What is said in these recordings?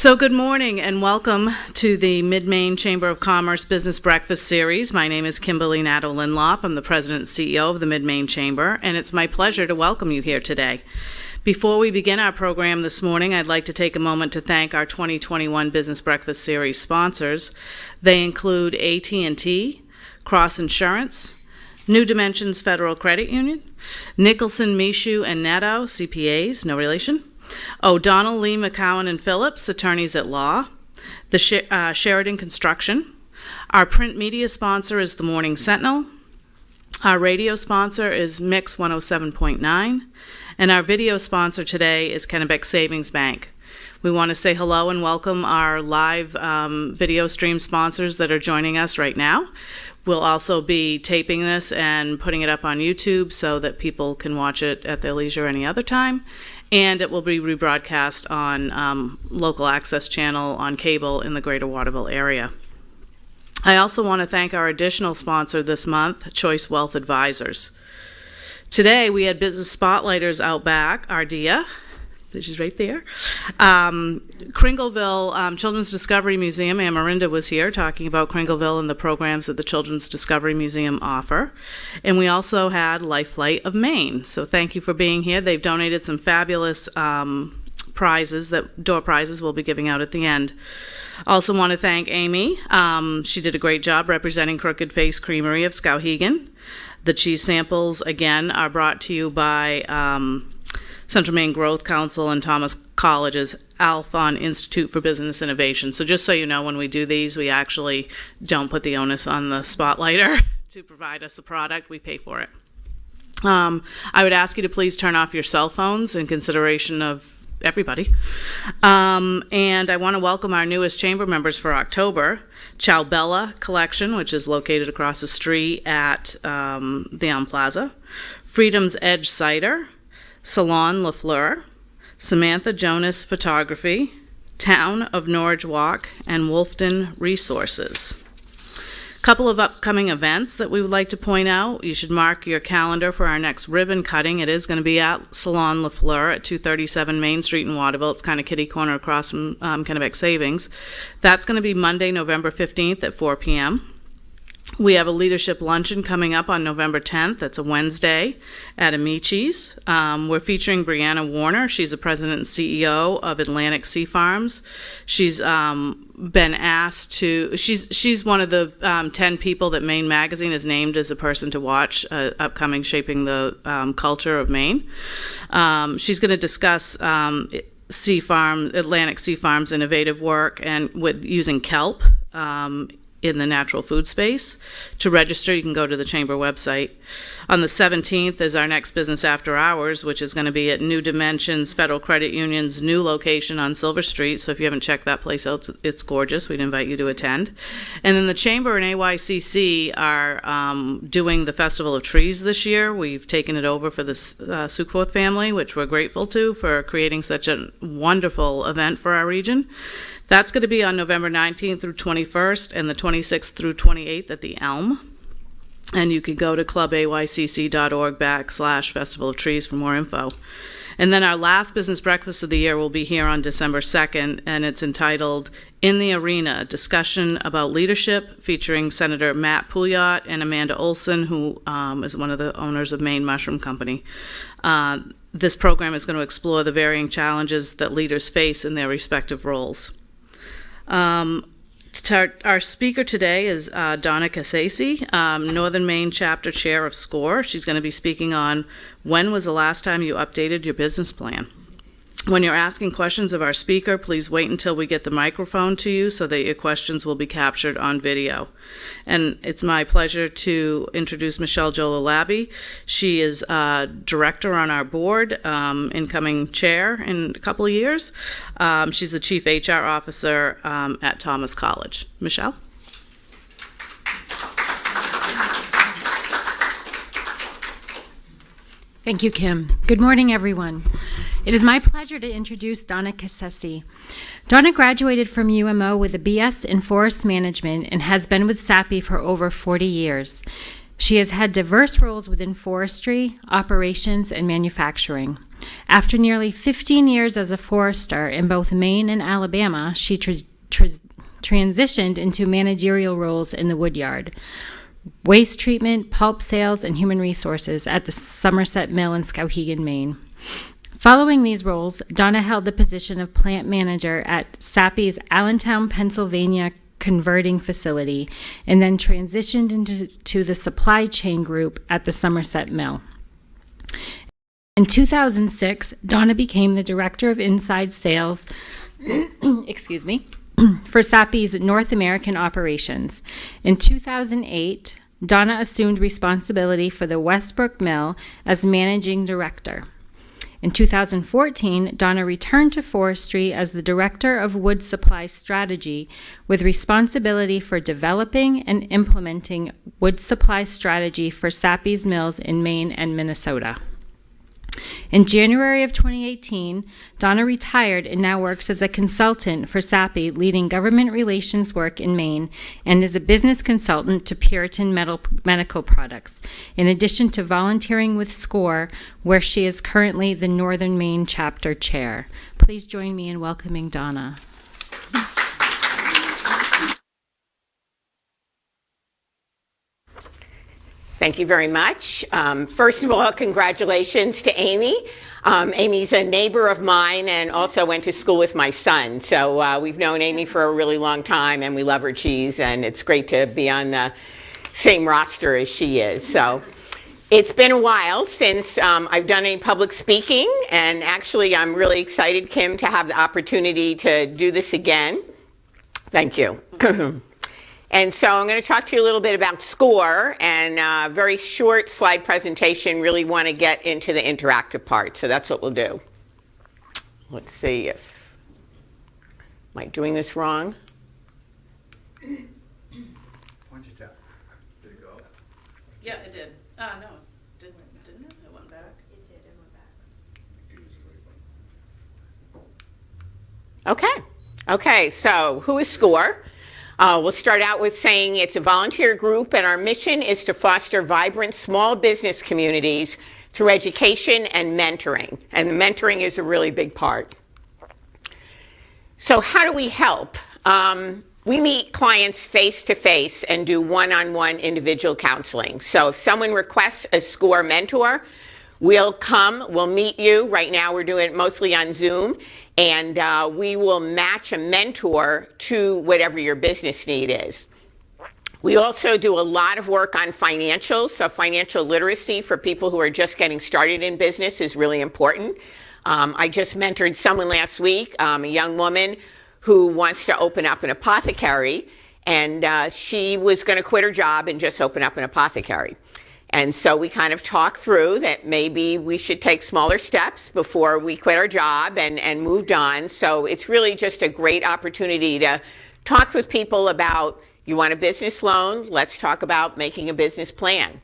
So good morning and welcome to the Mid-Maine Chamber of Commerce Business Breakfast Series. My name is Kimberly Nadeau-Linloff. I'm the President and CEO of the Mid-Maine Chamber, and it's my pleasure to welcome you here today. Before we begin our program this morning, I'd like to take a moment to thank our 2021 Business Breakfast Series sponsors. They include AT&T, Cross Insurance, New Dimensions Federal Credit Union, Nicholson, Michoud, and Nadeau, CPAs, no relation, O'Donnell, Lee, McCowan, and Phillips, attorneys at law, the Sheridan Construction. Our print media sponsor is the Morning Sentinel. Our radio sponsor is Mix 107.9. And our video sponsor today is Kennebec Savings Bank. We want to say hello and welcome our live video stream sponsors that are joining us right now. We'll also be taping this and putting it up on YouTube so that people can watch it at their leisure any other time. And it will be rebroadcast on local access channel on cable in the Greater Waterville area. I also want to thank our additional sponsor this month, Choice Wealth Advisors. Today we had business spotlighters out back, Ardea, she's right there. Kringleville Children's Discovery Museum, Amarinda was here talking about Kringleville and the programs that the Children's Discovery Museum offer. And we also had Life Flight of Maine. So thank you for being here. They've donated some fabulous prizes, door prizes we'll be giving out at the end. Also want to thank Amy. She did a great job representing Crooked Face Creamery of Skowhegan. The cheese samples, again, are brought to you by Central Maine Growth Council and Thomas College's Althon Institute for Business Innovation. So just so you know, when we do these, we actually don't put the onus on the spotlighter to provide us a product. We pay for it. I would ask you to please turn off your cell phones in consideration of everybody. And I want to welcome our newest chamber members for October, Ciao Bella Collection, which is located across the street at the Elm Plaza, Freedom's Edge Cider, Salon La Fleur, Samantha Jonas Photography, Town of Norwich Walk, and Wolfton Resources. Couple of upcoming events that we would like to point out. You should mark your calendar for our next ribbon cutting. It is going to be at Salon La Fleur at 237 Main Street in Waterville. It's kind of kitty corner across from Kennebec Savings. That's going to be Monday, November 15th at 4 p.m. We have a leadership luncheon coming up on November 10th. That's a Wednesday at Amici's. We're featuring Brianna Warner. She's the president and CEO of Atlantic Sea Farms. She's been asked to, she's one of the 10 people that Maine Magazine has named as a person to watch upcoming Shaping the Culture of Maine. She's going to discuss Atlantic Sea Farms' innovative work and with using kelp in the natural food space. To register, you can go to the chamber website. On the 17th is our next business after hours, which is going to be at New Dimensions Federal Credit Union's new location on Silver Street. So if you haven't checked that place out, it's gorgeous. We'd invite you to attend. And then the chamber and AYCC are doing the Festival of Trees this year. We've taken it over for the Sukeforth family, which we're grateful to for creating such a wonderful event for our region. That's going to be on November 19th through 21st and the 26th through 28th at the Elm. And you can go to clubaycc.org/Festival of Trees for more info. And then our last business breakfast of the year will be here on December 2nd, and it's entitled In the Arena, Discussion About Leadership, featuring Senator Matt Pouliot and Amanda Olson, who is one of the owners of Maine Mushroom Company. This program is going to explore the varying challenges that leaders face in their respective roles. Our speaker today is Donna Cassie, Northern Maine Chapter Chair of SCORE. She's going to be speaking on when was the last time you updated your business plan. When you're asking questions of our speaker, please wait until we get the microphone to you so that your questions will be captured on video. And it's my pleasure to introduce Michelle Jola Labbe. She is director on our board, incoming chair in a couple of years. She's the chief HR officer at Thomas College. Michelle? Thank you, Kim. Good morning, everyone. It is my pleasure to introduce Donna Cassie. Donna graduated from UMO with a BS in Forest Management and has been with SAPI for over 40 years. She has had diverse roles within forestry, operations, and manufacturing. After nearly 15 years as a forester in both Maine and Alabama, she transitioned into managerial roles in the woodyard, waste treatment, pulp sales, and human resources at the Somerset Mill in Skowhegan, Maine. Following these roles, Donna held the position of plant manager at Sappy's Allentown, Pennsylvania converting facility, and then transitioned into the supply chain group at the Somerset Mill. In 2006, Donna became the director of inside sales, excuse me, for Sappy's North American operations. In 2008, Donna assumed responsibility for the Westbrook Mill as managing director. In 2014, Donna returned to forestry as the Director of Wood Supply Strategy with responsibility for developing and implementing wood supply strategy for Sappy's mills in Maine and Minnesota. In January of 2018, Donna retired and now works as a consultant for Sappy, leading government relations work in Maine, and is a business consultant to Puritan Medical Products, in addition to volunteering with SCORE, where she is currently the Northern Maine chapter chair. Please join me in welcoming Donna. Thank you very much. First of all, congratulations to Amy. Amy's a neighbor of mine and also went to school with my son. So we've known Amy for a really long time, and we love her cheese, and it's great to be on the same roster as she is. So it's been a while since I've done any public speaking, and actually I'm really excited, Kim, to have the opportunity to do this again. Thank you. And so I'm going to talk to you a little bit about SCORE, and a very short slide presentation. Really want to get into the interactive part, so that's what we'll do. Let's see if, am I doing this wrong? Why don't you tap? Did it go? Yeah, it did. No, didn't it? It went back. It did, it went back. Okay, so who is SCORE? We'll start out with saying it's a volunteer group, and our mission is to foster vibrant small business communities through education and mentoring. And the mentoring is a really big part. So how do we help? We meet clients face-to-face and do one-on-one individual counseling. So if someone requests a SCORE mentor, we'll come, we'll meet you. Right now we're doing it mostly on Zoom. And we will match a mentor to whatever your business need is. We also do a lot of work on financials. So financial literacy for people who are just getting started in business is really important. I just mentored someone last week, a young woman who wants to open up an apothecary. And she was going to quit her job and just open up an apothecary. And so we kind of talked through that maybe we should take smaller steps before we quit our job and moved on. So it's really just a great opportunity to talk with people about, you want a business loan? Let's talk about making a business plan.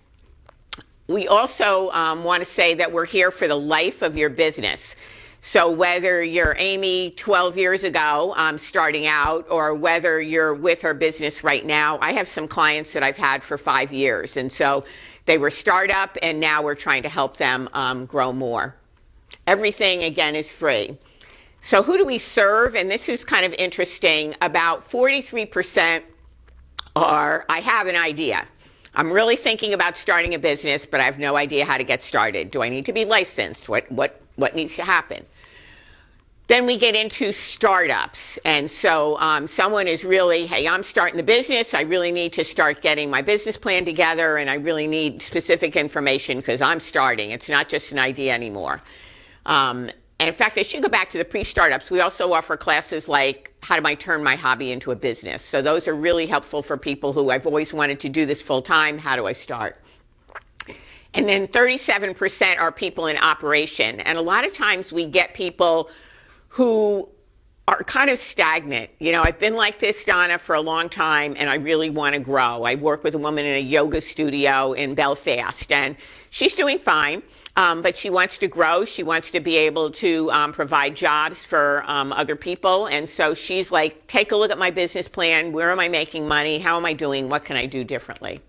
We also want to say that we're here for the life of your business. So whether you're Amy 12 years ago starting out, or whether you're with her business right now, I have some clients that I've had for 5 years. And so they were startup, and now we're trying to help them grow more. Everything, again, is free. So who do we serve? And this is kind of interesting. About 43% are, I have an idea. I'm really thinking about starting a business, but I have no idea how to get started. Do I need to be licensed? What needs to happen? Then we get into startups. And so someone is really, hey, I'm starting the business. I really need to start getting my business plan together, and I really need specific information because I'm starting. It's not just an idea anymore. And in fact, I should go back to the pre-startups. We also offer classes like, how do I turn my hobby into a business? So those are really helpful for people who, I've always wanted to do this full time. How do I start? And then 37% are people in operation. And a lot of times we get people who are kind of stagnant. You know, I've been like this, Donna, for a long time, and I really want to grow. I work with a woman in a yoga studio in Belfast, and she's doing fine, but she wants to grow. She wants to be able to provide jobs for other people, and so she's like, take a look at my business plan. Where am I making money? How am I doing? What can I do differently?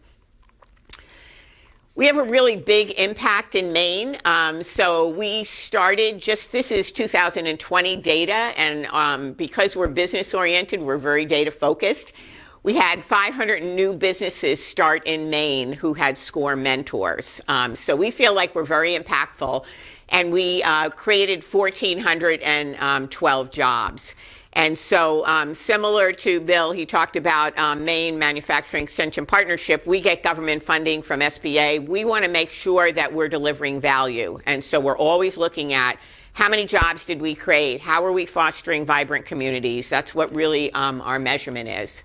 We have a really big impact in Maine. So we started this is 2020 data, and because we're business oriented, we're very data focused. We had 500 new businesses start in Maine who had SCORE mentors. So we feel like we're very impactful, and we created 1,412 jobs. And so similar to Bill, he talked about Maine Manufacturing Extension Partnership. We get government funding from SBA. We want to make sure that we're delivering value. And so we're always looking at how many jobs did we create? How are we fostering vibrant communities? That's what really our measurement is.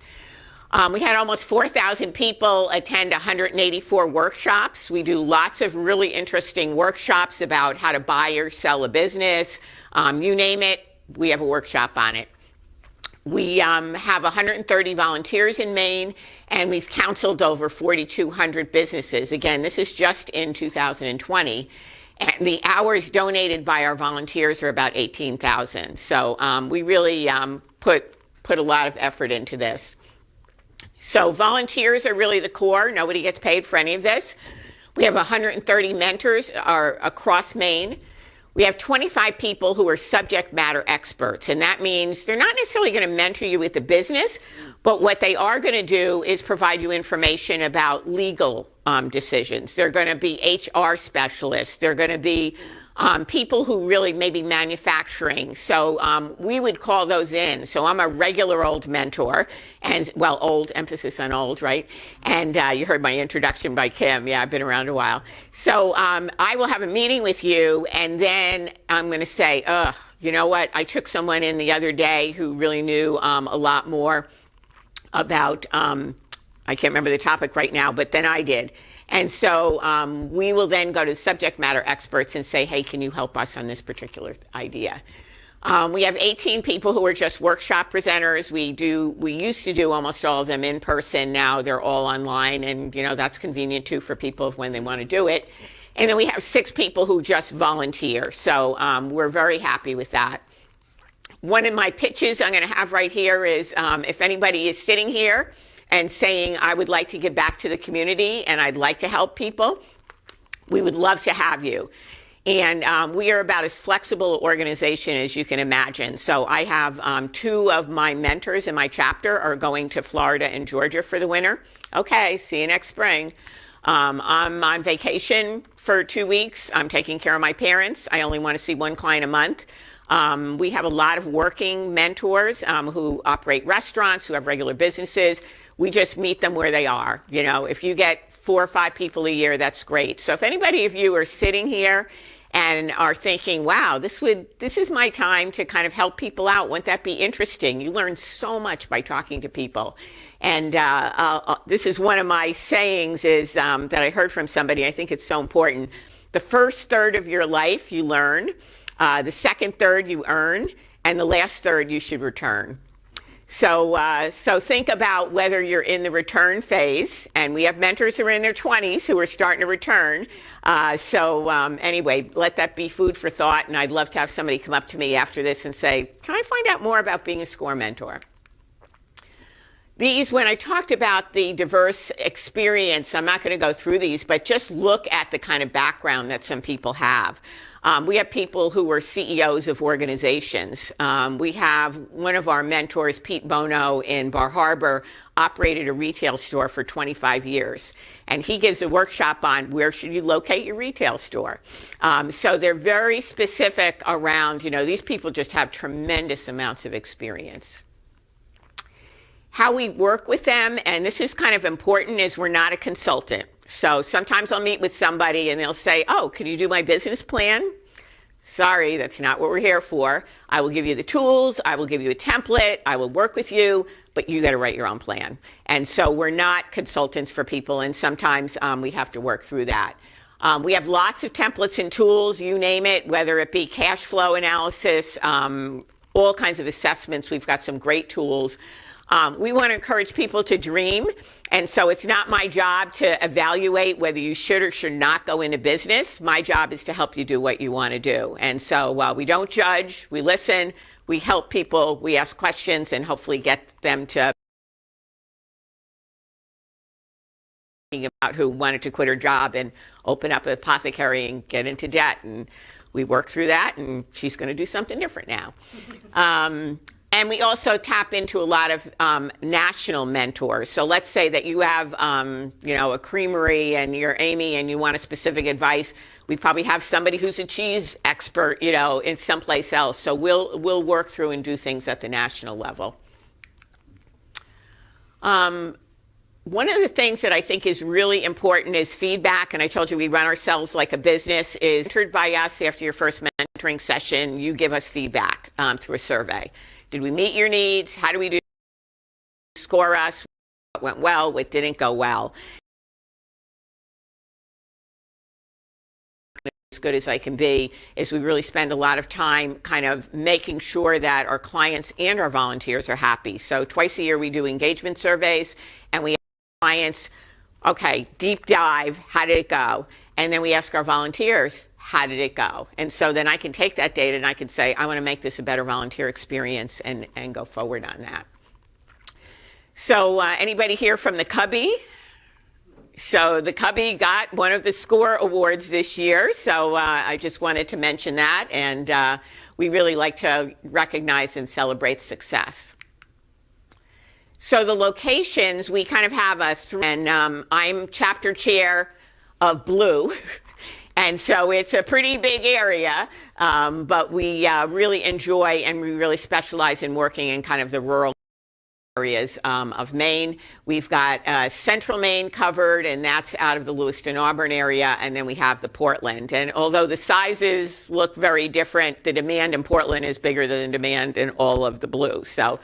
We had almost 4,000 people attend 184 workshops. We do lots of really interesting workshops about how to buy or sell a business. You name it, we have a workshop on it. We have 130 volunteers in Maine, and we've counseled over 4,200 businesses. Again, this is just in 2020. And the hours donated by our volunteers are about 18,000. So we really put a lot of effort into this. So volunteers are really the core. Nobody gets paid for any of this. We have 130 mentors across Maine. We have 25 people who are subject matter experts, and that means they're not necessarily going to mentor you with the business, but what they are going to do is provide you information about legal decisions. They're going to be HR specialists. They're going to be people who really may be manufacturing. So we would call those in. So I'm a regular old mentor, and well, old, emphasis on old, right? And you heard my introduction by Kim. Yeah, I've been around a while. So I will have a meeting with you, and then I'm going to say, you know what? I took someone in the other day who really knew a lot more about, I can't remember the topic right now, but then I did. And so we will then go to subject matter experts and say, hey, can you help us on this particular idea? We have 18 people who are just workshop presenters. We used to do almost all of them in person. Now they're all online, and that's convenient too for people when they want to do it. And then we have 6 people who just volunteer. So we're very happy with that. One of my pitches I'm going to have right here is if anybody is sitting here and saying, I would like to give back to the community and I'd like to help people, we would love to have you. And we are about as flexible an organization as you can imagine. So I have 2 of my mentors in my chapter are going to Florida and Georgia for the winter. Okay, see you next spring. I'm on vacation for 2 weeks. I'm taking care of my parents. I only want to see 1 client a month. We have a lot of working mentors who operate restaurants, who have regular businesses. We just meet them where they are. If you get 4 or 5 people a year, that's great. So if anybody of you are sitting here and are thinking, wow, this is my time to kind of help people out, wouldn't that be interesting? You learn so much by talking to people. And this is one of my sayings is that I heard from somebody. I think it's so important. The first third of your life you learn, the second third you earn, and the last third you should return. So think about whether you're in the return phase, and we have mentors who are in their 20s who are starting to return. Anyway, let that be food for thought, and I'd love to have somebody come up to me after this and say, can I find out more about being a SCORE mentor? These, when I talked about the diverse experience, I'm not going to go through these, but just look at the kind of background that some people have. We have people who were CEOs of organizations. We have one of our mentors, Pete Bono in Bar Harbor, operated a retail store for 25 years. And he gives a workshop on where should you locate your retail store. So they're very specific around, these people just have tremendous amounts of experience. How we work with them, and this is kind of important, is we're not a consultant. So sometimes I'll meet with somebody and they'll say, oh, can you do my business plan? Sorry, that's not what we're here for. I will give you the tools, I will give you a template, I will work with you, but you got to write your own plan. And so we're not consultants for people, and sometimes we have to work through that. We have lots of templates and tools, you name it, whether it be cash flow analysis, all kinds of assessments. We've got some great tools. We want to encourage people to dream, and so it's not my job to evaluate whether you should or should not go into business. My job is to help you do what you want to do. And so we don't judge, we listen, we help people, we ask questions, and hopefully get them to about who wanted to quit her job and open up an apothecary and get into debt. And we worked through that, and she's going to do something different now. And we also tap into a lot of national mentors. So let's say that you have, a creamery and you're Amy and you want a specific advice. We probably have somebody who's a cheese expert, in someplace else. So we'll work through and do things at the national level. One of the things that I think is really important is feedback, and I told you we run ourselves like a business, is mentored by us after your first mentoring session. You give us feedback through a survey. Did we meet your needs? How do we do? Score us. What went well? What didn't go well? As good as I can be is we really spend a lot of time kind of making sure that our clients and our volunteers are happy. So twice a year we do engagement surveys, and we ask clients, okay, deep dive, how did it go? And then we ask our volunteers, how did it go? And so then I can take that data and I can say, I want to make this a better volunteer experience and go forward on that. So anybody here from the Cubby? So the Cubby got one of the SCORE awards this year. So I just wanted to mention that. And we really like to recognize and celebrate success. So the locations, we kind of have and I'm chapter chair of Blue. And so it's a pretty big area, but we really enjoy and we really specialize in working in kind of the rural areas of Maine. We've got central Maine covered, and that's out of the Lewiston-Auburn area, and then we have the Portland. And although the sizes look very different, the demand in Portland is bigger than the demand in all of the Blue. So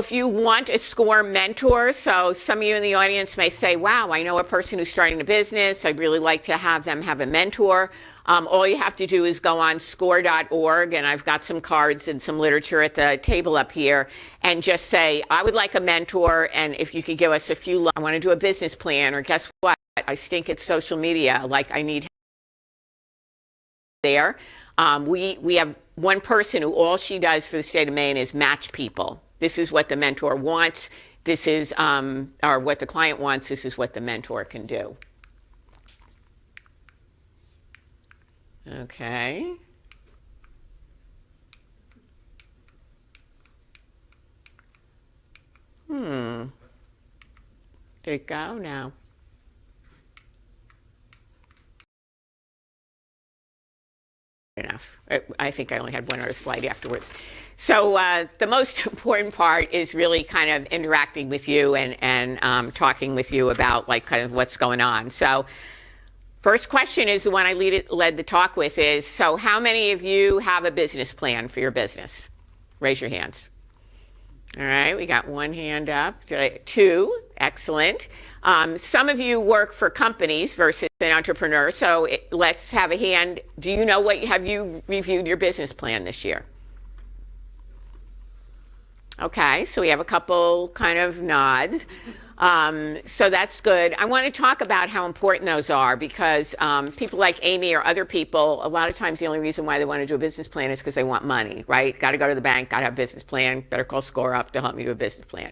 if you want a SCORE mentor, so some of you in the audience may say, wow, I know a person who's starting a business. I'd really like to have them have a mentor. All you have to do is go on score.org, and I've got some cards and some literature at the table up here, and just say, I would like a mentor, and if you could give us a few, I want to do a business plan, or guess what, I stink at social media, like I need there. We have one person who all she does for the state of Maine is match people. This is what the mentor wants. This is, or what the client wants. This is what the mentor can do. Okay. Did it go now? Enough. I think I only had one other slide afterwards. So the most important part is really kind of interacting with you and talking with you about like kind of what's going on. So first question is the one I led the talk with is, so how many of you have a business plan for your business? Raise your hands. All right, we got one hand up. Two, excellent. Some of you work for companies versus an entrepreneur, so let's have a hand. Do you know have you reviewed your business plan this year? Okay, so we have a couple kind of nods. So that's good. I want to talk about how important those are because people like Amy or other people, a lot of times the only reason why they want to do a business plan is because they want money, right? Got to go to the bank, got to have a business plan, better call SCORE up to help me do a business plan.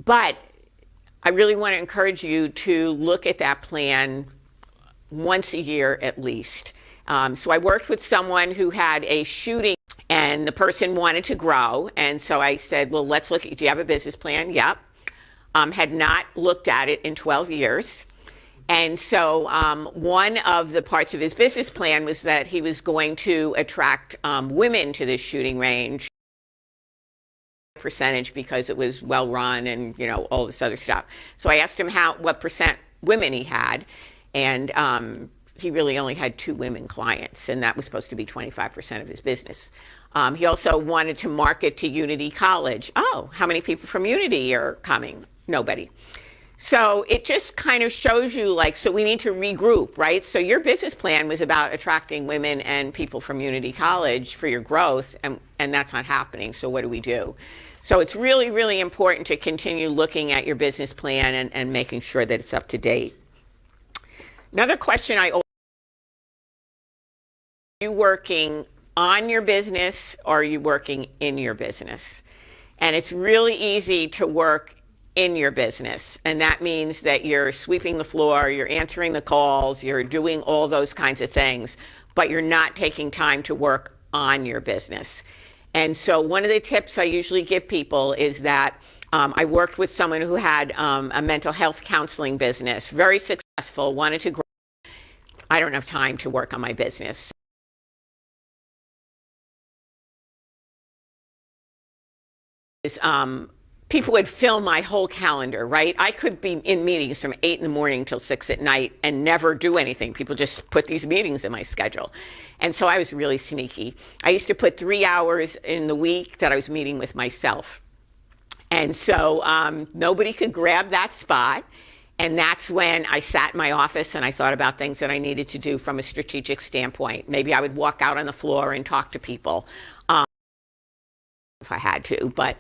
But I really want to encourage you to look at that plan once a year at least. So I worked with someone who had a shooting and the person wanted to grow. And so I said, well, let's look at, do you have a business plan? Yep. Had not looked at it in 12 years. And so one of the parts of his business plan was that he was going to attract women to this shooting range percentage because it was well run and all this other stuff. So I asked him what percent women he had, and he really only had 2 women clients, and that was supposed to be 25% of his business. He also wanted to market to Unity College. Oh, how many people from Unity are coming? Nobody. So it just kind of shows you so we need to regroup, right? So your business plan was about attracting women and people from Unity College for your growth, and that's not happening. So what do we do? So it's really, really important to continue looking at your business plan and making sure that it's up to date. Another question are you working on your business or are you working in your business? And it's really easy to work in your business. And that means that you're sweeping the floor, you're answering the calls, you're doing all those kinds of things, but you're not taking time to work on your business. And so one of the tips I usually give people is that I worked with someone who had a mental health counseling business, very successful, wanted to grow. I don't have time to work on my business. People would fill my whole calendar, right? I could be in meetings from 8 in the morning till 6 at night and never do anything. People just put these meetings in my schedule. And so I was really sneaky. I used to put 3 hours in the week that I was meeting with myself. And so nobody could grab that spot. And that's when I sat in my office and I thought about things that I needed to do from a strategic standpoint. Maybe I would walk out on the floor and talk to people. If I had to, but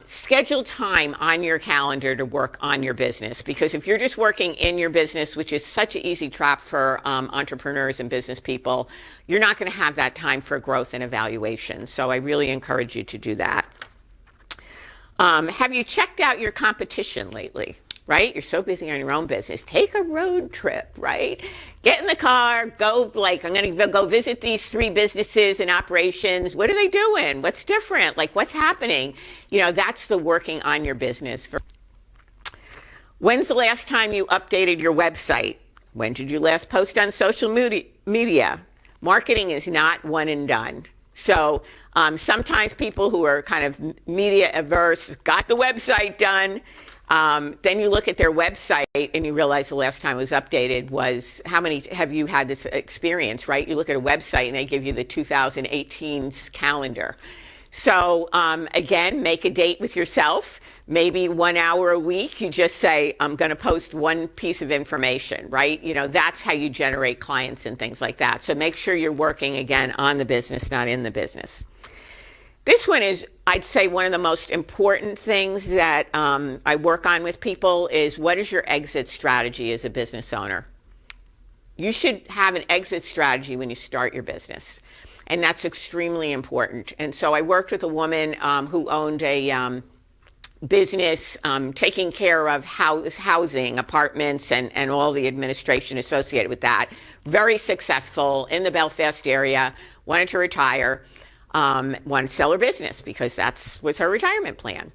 schedule time on your calendar to work on your business, because if you're just working in your business, which is such an easy trap for entrepreneurs and business people, you're not going to have that time for growth and evaluation. So I really encourage you to do that. Have you checked out your competition lately? Right? You're so busy on your own business. Take a road trip, right? Get in the car, go I'm going to go visit these 3 businesses and operations. What are they doing? What's different? What's happening? That's the working on your business. When's the last time you updated your website? When did you last post on social media? Marketing is not one and done. So sometimes people who are kind of media averse got the website done. Then you look at their website and you realize the last time it was updated was, how many have you had this experience, right? You look at a website and they give you the 2018 calendar. So again, make a date with yourself. Maybe 1 hour a week, you just say, I'm going to post one piece of information, right? That's how you generate clients and things like that. So make sure you're working, again, on the business, not in the business. This one is, I'd say, one of the most important things that I work on with people is, what is your exit strategy as a business owner? You should have an exit strategy when you start your business, and that's extremely important. And so I worked with a woman who owned a business taking care of housing, apartments, and all the administration associated with that. Very successful in the Belfast area, wanted to retire. Wanted to sell her business because that was her retirement plan.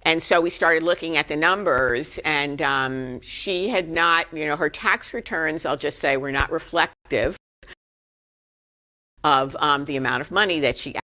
And so we started looking at the numbers, and she had not, her tax returns, I'll just say, were not reflective of the amount of money that she got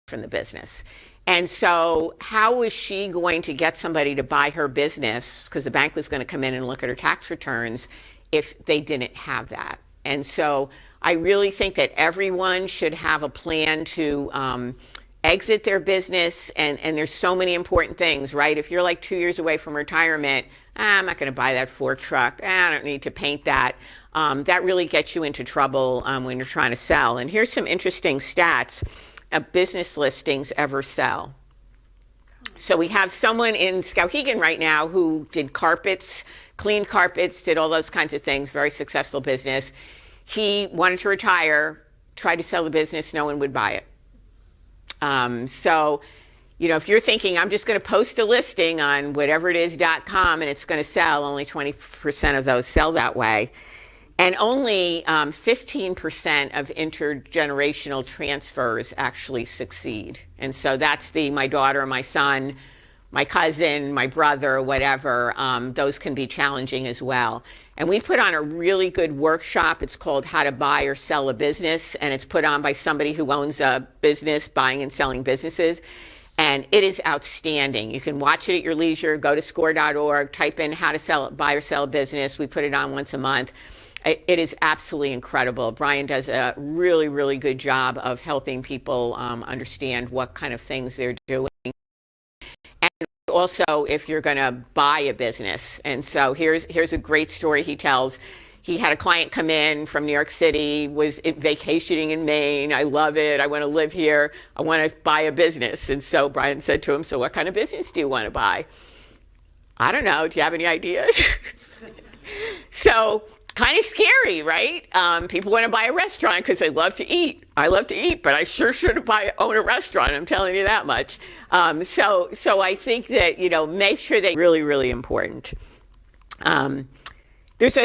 from the business. And so how was she going to get somebody to buy her business, because the bank was going to come in and look at her tax returns, if they didn't have that? And so I really think that everyone should have a plan to exit their business, and there's so many important things, right? If you're 2 years away from retirement, I'm not going to buy that fork truck. I don't need to paint that. That really gets you into trouble when you're trying to sell. And here's some interesting stats of business listings ever sell. So we have someone in Skowhegan right now who did carpets, cleaned carpets, did all those kinds of things, very successful business. He wanted to retire, tried to sell the business, no one would buy it. So, if you're thinking, I'm just going to post a listing on whateverit is.com and it's going to sell, only 20% of those sell that way. And only 15% of intergenerational transfers actually succeed. And so that's my daughter, my son, my cousin, my brother, whatever. Those can be challenging as well. And we put on a really good workshop. It's called How to Buy or Sell a Business, and it's put on by somebody who owns a business, buying and selling businesses. And it is outstanding. You can watch it at your leisure. Go to score.org, type in how to buy or sell a business. We put it on once a month. It is absolutely incredible. Brian does a really, really good job of helping people understand what kind of things they're doing. And also, if you're going to buy a business. And so here's a great story he tells. He had a client come in from New York City, was vacationing in Maine. I love it. I want to live here. I want to buy a business. And so Brian said to him, so what kind of business do you want to buy? I don't know. Do you have any ideas? So kind of scary, right? People want to buy a restaurant because they love to eat. I love to eat, but I sure should own a restaurant. I'm telling you that much. So I think that, make sure they really, really important. There's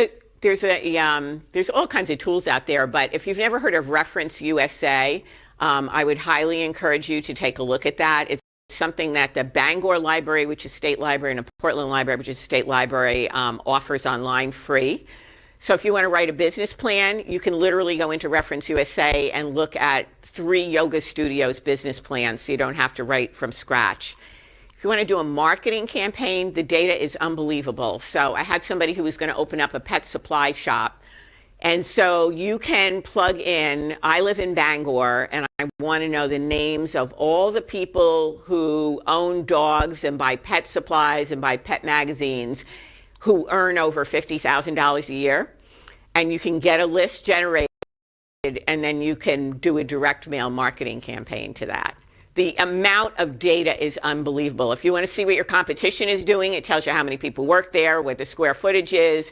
all kinds of tools out there, but if you've never heard of Reference USA, I would highly encourage you to take a look at that. It's something that the Bangor Library, which is state library, and the Portland Library, which is state library, offers online free. So if you want to write a business plan, you can literally go into Reference USA and look at 3 yoga studios' business plans, so you don't have to write from scratch. If you want to do a marketing campaign, the data is unbelievable. So I had somebody who was going to open up a pet supply shop. And so you can plug in, I live in Bangor, and I want to know the names of all the people who own dogs and buy pet supplies and buy pet magazines who earn over $50,000 a year. And you can get a list generated, and then you can do a direct mail marketing campaign to that. The amount of data is unbelievable. If you want to see what your competition is doing, it tells you how many people work there, what the square footage is.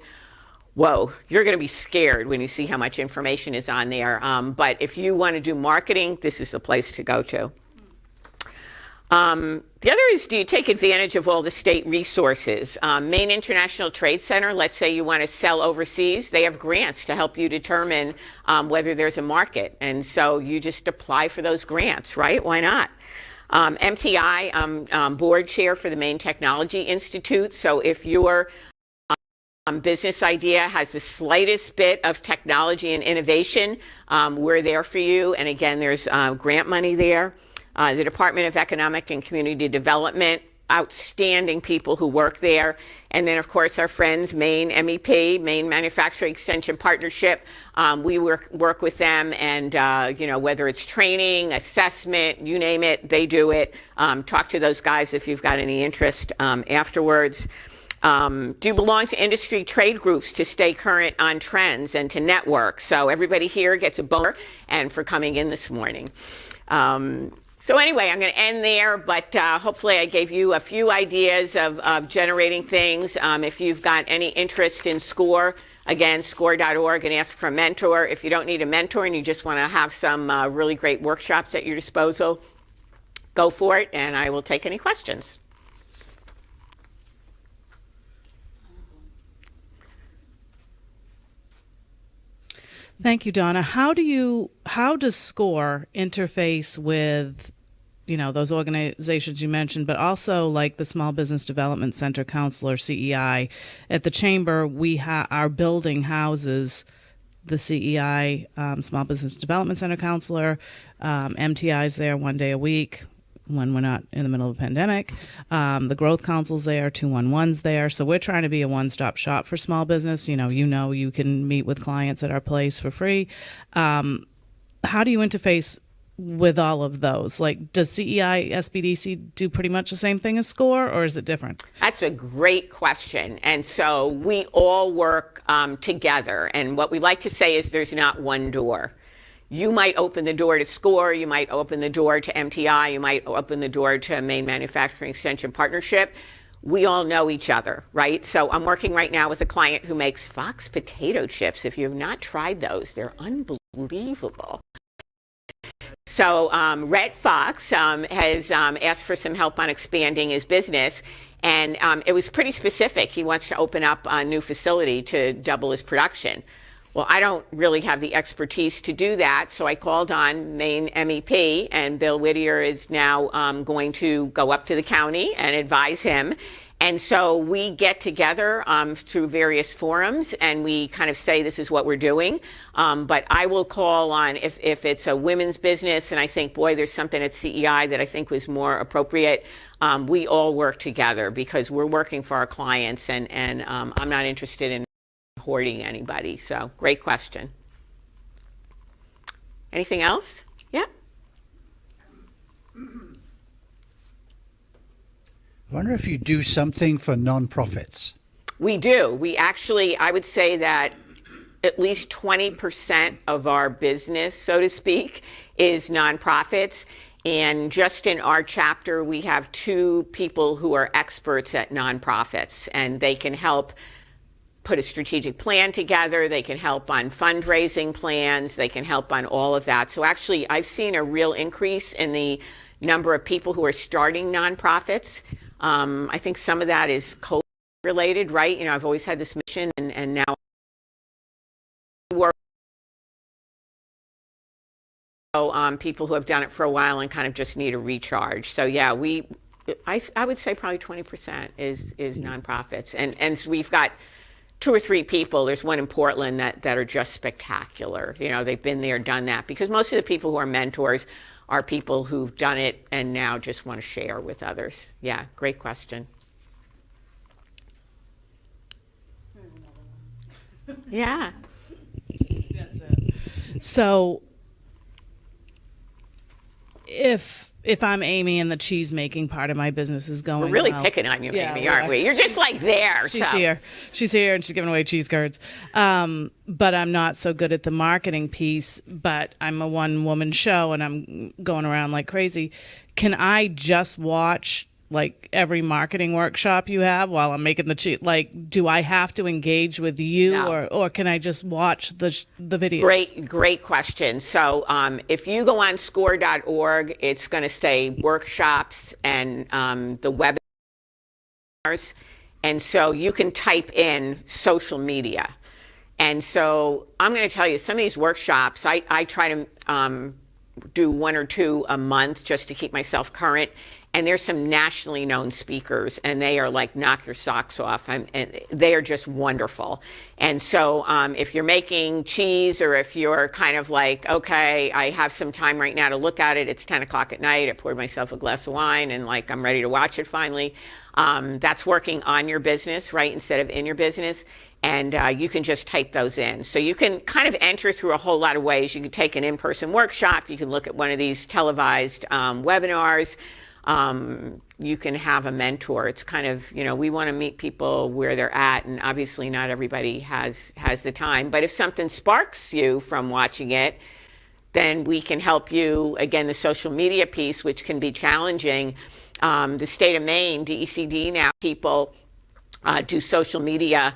Whoa, you're going to be scared when you see how much information is on there. But if you want to do marketing, this is the place to go to. The other is, do you take advantage of all the state resources? Maine International Trade Center, let's say you want to sell overseas, they have grants to help you determine whether there's a market. And so you just apply for those grants, right? Why not? MTI, I'm board chair for the Maine Technology Institute. So if your business idea has the slightest bit of technology and innovation, we're there for you. And again, there's grant money there. The Department of Economic and Community Development, outstanding people who work there. And then, of course, our friends, Maine MEP, Maine Manufacturing Extension Partnership. We work with them, and whether it's training, assessment, you name it, they do it. Talk to those guys if you've got any interest afterwards. Do you belong to industry trade groups to stay current on trends and to network? So everybody here gets a bonus, and for coming in this morning. So anyway, I'm going to end there, but hopefully I gave you a few ideas of generating things. If you've got any interest in SCORE, again, score.org, and ask for a mentor. If you don't need a mentor and you just want to have some really great workshops at your disposal, go for it, and I will take any questions. Thank you, Donna. How does SCORE interface with, those organizations you mentioned, but also like the Small Business Development Center Counselor, CEI? At the Chamber, our building houses the CEI, Small Business Development Center Counselor. MTI's there 1 day a week when we're not in the middle of a pandemic. The Growth Council's there, 211's there. So we're trying to be a one-stop shop for small business. You can meet with clients at our place for free. How do you interface with all of those? Like, does CEI, SBDC do pretty much the same thing as SCORE, or is it different? That's a great question. And so we all work together. And what we like to say is there's not one door. You might open the door to SCORE, you might open the door to MTI, you might open the door to Maine Manufacturing Extension Partnership. We all know each other, right? So I'm working right now with a client who makes Fox potato chips. If you have not tried those, they're unbelievable. So Rhett Fox has asked for some help on expanding his business. And it was pretty specific. He wants to open up a new facility to double his production. Well, I don't really have the expertise to do that, so I called on Maine MEP, and Bill Whittier is now going to go up to the county and advise him. And so we get together through various forums, and we kind of say this is what we're doing. But I will call on, if it's a women's business, and I think, boy, there's something at CEI that I think was more appropriate, we all work together because we're working for our clients, and I'm not interested in hoarding anybody. So great question. Anything else? Yeah. I wonder if you do something for nonprofits. We do. We actually, I would say that at least 20% of our business, so to speak, is nonprofits. And just in our chapter, we have 2 people who are experts at nonprofits, and they can help put a strategic plan together. They can help on fundraising plans. They can help on all of that. So actually, I've seen a real increase in the number of people who are starting nonprofits. I think some of that is COVID related, right? You know, I've always had this mission, and now people who have done it for a while and kind of just need a recharge. So yeah, I would say probably 20% is nonprofits, and so we've got 2 or 3 people. There's one in Portland that are just spectacular. You know, they've been there, done that, because most of the people who are mentors are people who've done it and now just want to share with others. Yeah, great question. Yeah. That's it. So if I'm Amy and the cheese making part of my business is going We're really well, picking on you, yeah, Amy, we aren't are. we? You're just like there. She's so. here. She's here, and she's giving away cheese curds. But I'm not so good at the marketing piece. But I'm a one-woman show, and I'm going around like crazy. Can I just watch like every marketing workshop you have while I'm making the cheese? Like, do I have to engage with you, No. or can I just watch the videos? Great question. So if you go on score.org, it's going to say workshops and the webinars. And so you can type in social media. And so I'm going to tell you, some of these workshops, I try to do 1 or 2 a month just to keep myself current. And there's some nationally known speakers, and they are like knock your socks off, and they are just wonderful. And so if you're making cheese, or if you're kind of like, okay, I have some time right now to look at it, it's 10 o'clock at night, I poured myself a glass of wine, and like I'm ready to watch it finally, that's working on your business, right, instead of in your business. And you can just type those in. So you can kind of enter through a whole lot of ways. You can take an in-person workshop, you can look at one of these televised webinars. You can have a mentor. It's kind of, you know, we want to meet people where they're at, and obviously not everybody has the time. But if something sparks you from watching it, then we can help you. Again, the social media piece, which can be challenging. The state of Maine, DECD now, people do social media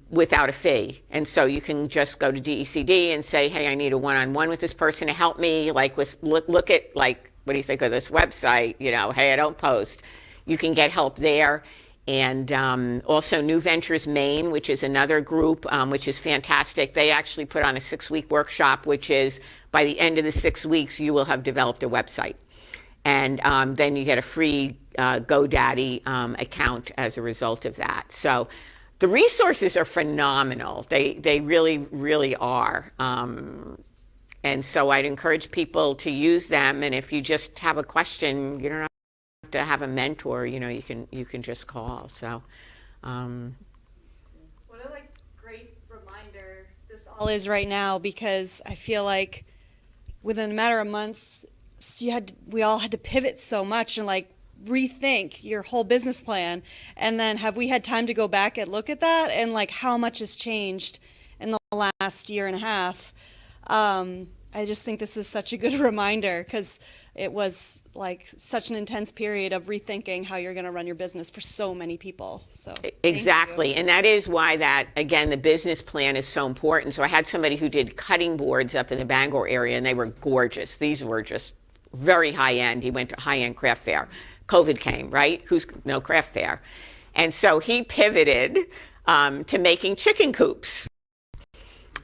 without a fee. And so you can just go to DECD and say, hey, I need a one-on-one with this person to help me, like with look at, like, what do you think of this website? You know, hey, I don't post. You can get help there. And also New Ventures Maine, which is another group, which is fantastic. They actually put on a 6-week workshop, which is by the end of the 6 weeks, you will have developed a website. And then you get a free GoDaddy account as a result of that. So the resources are phenomenal. They really, really are. And so I'd encourage people to use them. And if you just have a question, you don't have to have a mentor. You know, you can just call. So, What a great reminder this all is right now, because I feel like within a matter of months, we all had to pivot so much and like rethink your whole business plan. And then have we had time to go back and look at that and like how much has changed in the last year and a half? I just think this is such a good reminder, because it was like such an intense period of rethinking how you're going to run your business for so many people. So exactly. And that is why that, again, the business plan is so important. So I had somebody who did cutting boards up in the Bangor area, and they were gorgeous. These were just very high end. He went to high-end craft fair. COVID came, right? No craft fair. And so he pivoted to making chicken coops.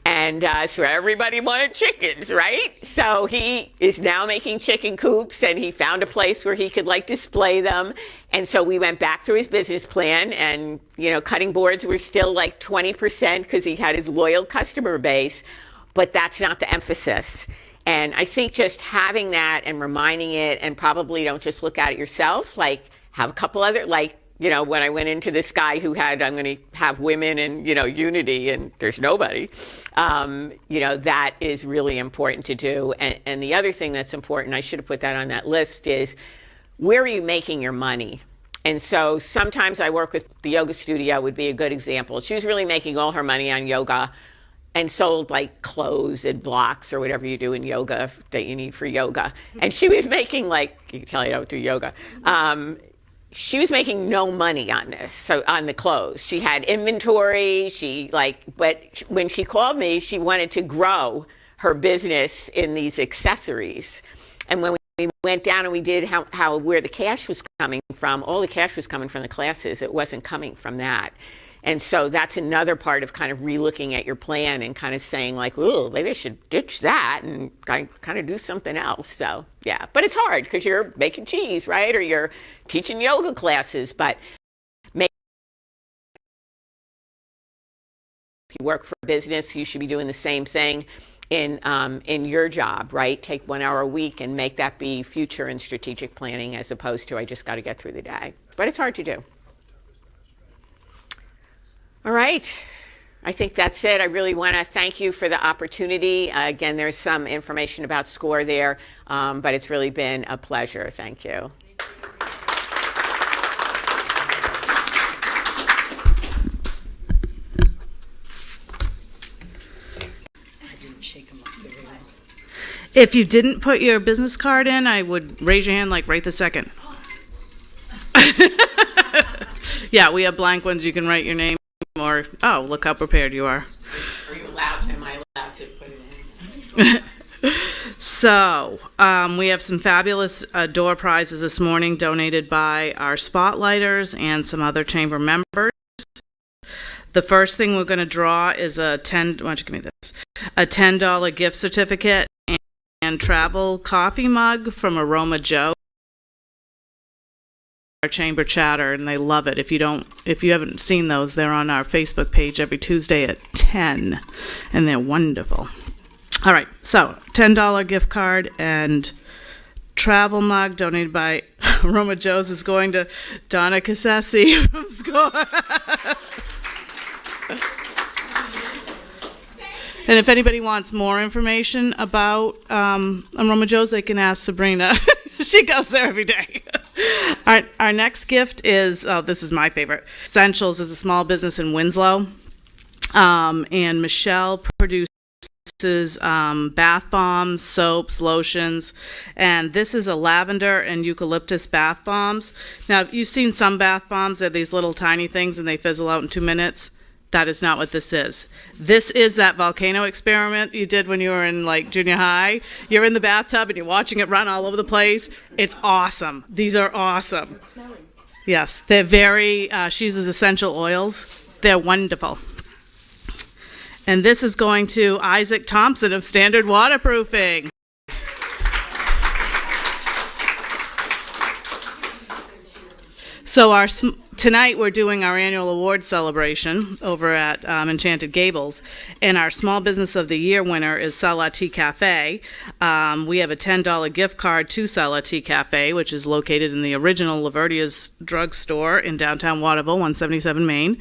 And so everybody wanted chickens, right? So he is now making chicken coops, and he found a place where he could like display them. And so we went back through his business plan, and, you know, cutting boards were still like 20% because he had his loyal customer base, but that's not the emphasis. And I think just having that and reminding it, and probably don't just look at it yourself, like have a couple other, like, you know, when I went into this guy who had, I'm going to have women and, you know, unity, and there's nobody, you know, that is really important to do. And the other thing that's important, I should have put that on that list, is where are you making your money? And so sometimes I work with the yoga studio would be a good example. She was really making all her money on yoga and sold like clothes and blocks or whatever you do in yoga that you need for yoga. And she was making like, you can tell I don't do yoga. she was making no money on this, so on the clothes. She had inventory, but when she called me, she wanted to grow her business in these accessories. And when we went down and we did where the cash was coming from, all the cash was coming from the classes. It wasn't coming from that. And so that's another part of kind of relooking at your plan and kind of saying like, ooh, maybe I should ditch that and kind of do something else. So yeah, but it's hard because you're making cheese, right? Or you're teaching yoga classes, but if you work for a business, you should be doing the same thing in your job, right? Take 1 hour a week and make that be future and strategic planning as opposed to I just got to get through the day. But it's hard to do. All right, I think that's it. I really want to thank you for the opportunity. Again, there's some information about SCORE there, but it's really been a pleasure. Thank you. If you didn't put your business card in, I would raise your hand like right this second. Yeah, we have blank ones. You can write your name. Or, oh, look how prepared you are. Am I allowed to put it in? So, we have some fabulous door prizes this morning donated by our spotlighters and some other chamber members. The first thing we're going to draw is why don't you give me this? A $10 gift certificate and travel coffee mug from Aroma Joe. Our chamber chatter, and they love it. If you haven't seen those, they're on our Facebook page every Tuesday at 10, and they're wonderful. All right, so $10 gift card and travel mug donated by Aroma Joe's is going to Donna Cassie from SCORE. And if anybody wants more information about Aroma Joe's, they can ask Sabrina. She goes there every day. Our next gift is, this is my favorite. Essentials is a small business in Winslow. And Michelle produces bath bombs, soaps, lotions. And this is a lavender and eucalyptus bath bombs. Now, you've seen some bath bombs. They're these little tiny things and they fizzle out in 2 minutes. That is not what this is. This is that volcano experiment you did when you were in like junior high. You're in the bathtub and you're watching it run all over the place. It's awesome. These are awesome. Yes, they're very, she uses essential oils. They're wonderful. And this is going to Isaac Thompson of Standard Waterproofing. So tonight we're doing our annual award celebration over at Enchanted Gables, and our Small Business of the Year winner is Sala Tea Cafe. We have a $10 gift card to Sala Tea Cafe, which is located in the original Laverdia's drugstore in downtown Waterville, 177 Main.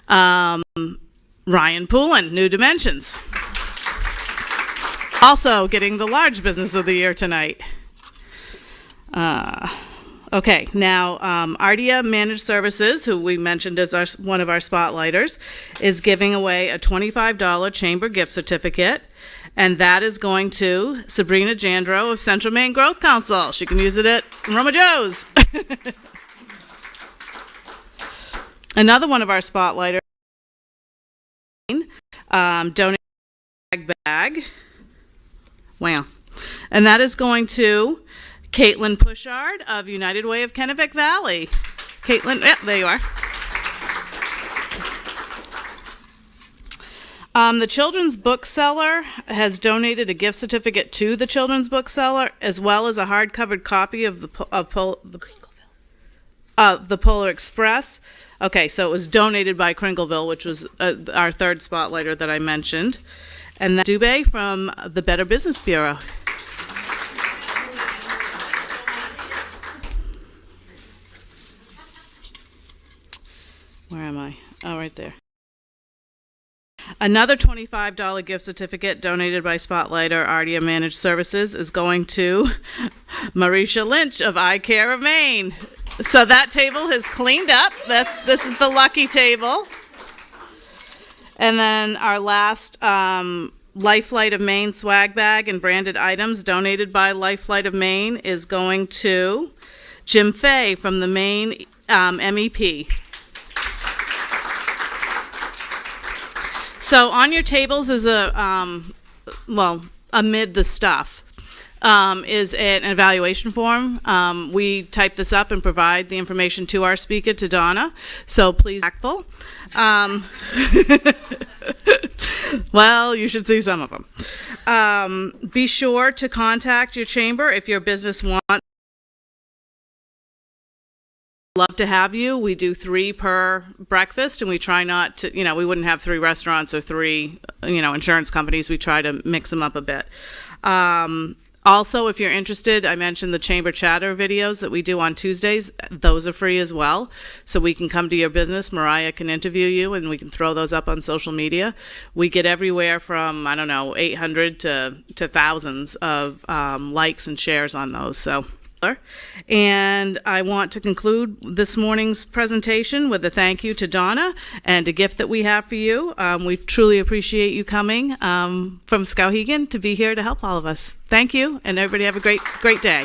Ryan Poulin, New Dimensions. Also getting the Large Business of the Year tonight. Okay, now Ardia Managed Services, who we mentioned as one of our spotlighters, is giving away a $25 chamber gift certificate, and that is going to Sabrina Jandro of Central Maine Growth Council. She can use it at Aroma Joe's. Another one of our spotlighters donated a bag. Wow. And that is going to Caitlin Pushard of United Way of Kennebec Valley. Caitlin, yeah, there you are. The Children's Bookseller has donated a gift certificate to the Children's Bookseller, as well as a hardcover copy of the Polar Express. Okay, so it was donated by Kringleville, which was our third spotlighter that I mentioned. And then Dubé from the Better Business Bureau. Where am I? Oh, right there. Another $25 gift certificate donated by Spotlighter Ardia Managed Services is going to Marisha Lynch of Eye Care of Maine. So that table has cleaned up. This is the lucky table. And then our last Lifelight of Maine swag bag and branded items donated by Lifelight of Maine is going to Jim Fay from the Maine MEP. So on your tables is amid the stuff, is an evaluation form. We type this up and provide the information to our speaker, to Donna. So please be tactful. Well, you should see some of them. Be sure to contact your chamber if your business wants. Love to have you. We do 3 per breakfast, and we try not to, we wouldn't have 3 restaurants or 3, insurance companies. We try to mix them up a bit. Also, if you're interested, I mentioned the chamber chatter videos that we do on Tuesdays. Those are free as well. So we can come to your business. Mariah can interview you, and we can throw those up on social media. We get everywhere from, 800 to thousands of likes and shares on those. So. And I want to conclude this morning's presentation with a thank you to Donna and a gift that we have for you. We truly appreciate you coming from Skowhegan to be here to help all of us. Thank you, and everybody have a great day.